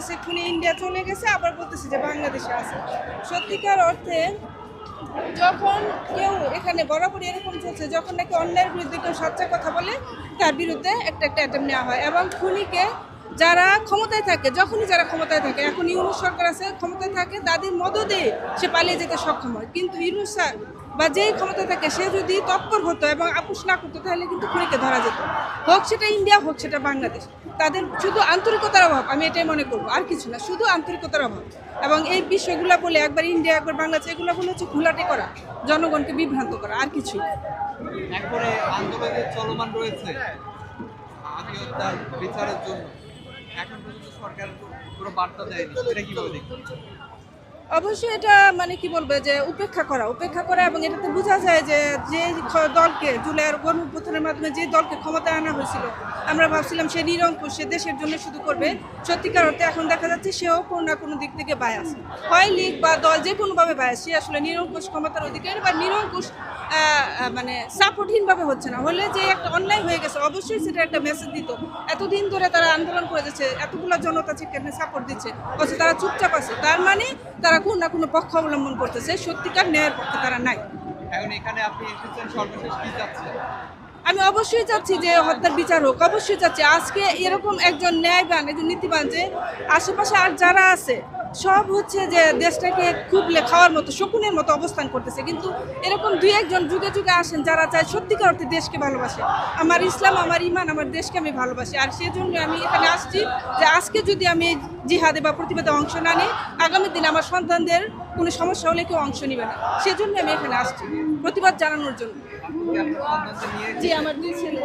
বলতেছে খুনি ইন্ডিয়া চলে গেছে, আবার বলতেছে যে বাংলাদেশে আছে। সত্যিকার অর্থে যখন কেউ এখানে বরাবরই এরকম চলছে, যখন নাকি অন্যায়ের বিরুদ্ধে কেউ সচ্চা কথা বলে তার বিরুদ্ধে একটা অ্যাটেম্প নেওয়া হয়, এবং খুনিকে যারা ক্ষমতায় থাকে, যখনই যারা ক্ষমতায় থাকে, এখন ইউনূস সরকার আছে ক্ষমতায় থাকে, তাদের মদদে সে পালিয়ে যেতে সক্ষম হয়। কিন্তু ইউনূস স্যার বা যেই ক্ষমতায় থাকে সে যদি তৎপর হতো এবং আপোষ না করতো তাহলে কিন্তু খুনিকে ধরা যেত, হোক সেটা ইন্ডিয়া হোক সেটা বাংলাদেশ। তাদের শুধু আন্তরিকতার অভাব, আমি এটাই মনে করবো, আর কিছু না, শুধু আন্তরিকতার অভাব। এবং এই বিষয়গুলো বলে একবার ইন্ডিয়া একবার বাংলাদেশ, এগুলো বলে হচ্ছে ঘোলাটে করা, জনগণকে বিভ্রান্ত করা, আর কিছু। একবারে আন্দোলনে চলমান রয়েছে আত্মহত্যার বিচারের জন্য, এখন পর্যন্ত সরকার পুরো বার্তা দেয়নি, এটা কিভাবে দেখবেন? অবশ্যই এটা মানে কি বলবে যে উপেক্ষা করা, এবং এটাতে বোঝা যায় যে যে দলকে জুলাইয়ের গণঅভ্যুত্থানের মাধ্যমে যে দলকে ক্ষমতায় আনা হয়েছিল, আমরা ভাবছিলাম সে নিরঙ্কুশ, সে দেশের জন্য শুধু করবে। সত্যিকার অর্থে এখন দেখা যাচ্ছে সেও কোনো না কোনো দিক থেকে বায়াস, হয় লীগ বা দল যে কোনোভাবে বায়াস, সে আসলে নিরঙ্কুশ ক্ষমতার অধিকারী বা নিরঙ্কুশ মানে সাপোর্টহীনভাবে হচ্ছে না। হলে যে একটা অন্যায় হয়ে গেছে অবশ্যই সেটা একটা মেসেজ দিত। এতদিন ধরে তারা আন্দোলন করে যাচ্ছে, এতগুলো জনতা সেখানে সাপোর্ট দিচ্ছে, অথচ তারা চুপচাপ আছে, তার মানে তারা কোনো না কোনো পক্ষ অবলম্বন করতেছে, সত্যিকার ন্যায়ের পক্ষে তারা নাই। এখন এখানে আপনি এসেছেন, সর্বশেষ কি চাচ্ছেন? আমি অবশ্যই চাচ্ছি যে হত্যার বিচার হোক, অবশ্যই চাচ্ছি। আজকে এরকম একজন ন্যায়বান, একজন নীতিবান, যে আশেপাশে আর যারা আছে সব হচ্ছে যে দেশটাকে খুবলে খাওয়ার মতো শকুনের মতো অবস্থান করতেছে, কিন্তু এরকম দুই একজন যুগে যুগে আসেন যারা চায় সত্যিকার অর্থে দেশকে ভালোবাসে। আমার ইসলাম, আমার ইমান, আমার দেশকে আমি ভালোবাসি, আর সেজন্য আমি এখানে আসছি যে আজকে যদি আমি জিহাদে বা প্রতিবাদে অংশ না নিই, আগামী দিনে আমার সন্তানদের কোনো সমস্যা হলে কেউ অংশ নেবে না। সেজন্য আমি এখানে আসছি প্রতিবাদ জানানোর জন্য। আপনি আপনার সন্তানদের নিয়ে জি, আমার দুই ছেলে,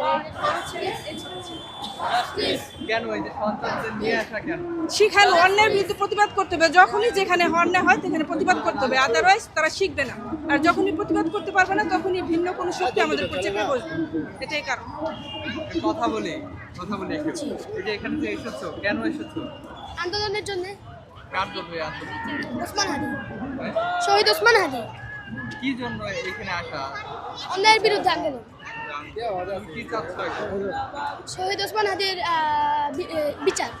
কেন এই যে সন্তানদের নিয়ে আসা কেন? শিখানো, অন্যের বিরুদ্ধে প্রতিবাদ করতে হবে। যখনই যেখানে অন্যায় হয় সেখানে প্রতিবাদ করতে হবে, আদারওয়াইজ তারা শিখবে না। আর যখনই প্রতিবাদ করতে পারবে না তখনই ভিন্ন কোনো শক্তি আমাদের উপর চেপে বসবে, এটাই কারণ। কথা বলি একটু। এই যে এখানে যে এসেছো, কেন এসেছো? আন্দোলনের জন্য। কার জন্য এই আন্দোলন? ওসমান হাদি, হ্যাঁ? শহীদ ওসমান হাদি, কি জন্য এখানে আসা? অন্যায়ের বিরুদ্ধে আন্দোলন। কি চাচ্ছ এখন? শহীদ ওসমান হাদির বিচার।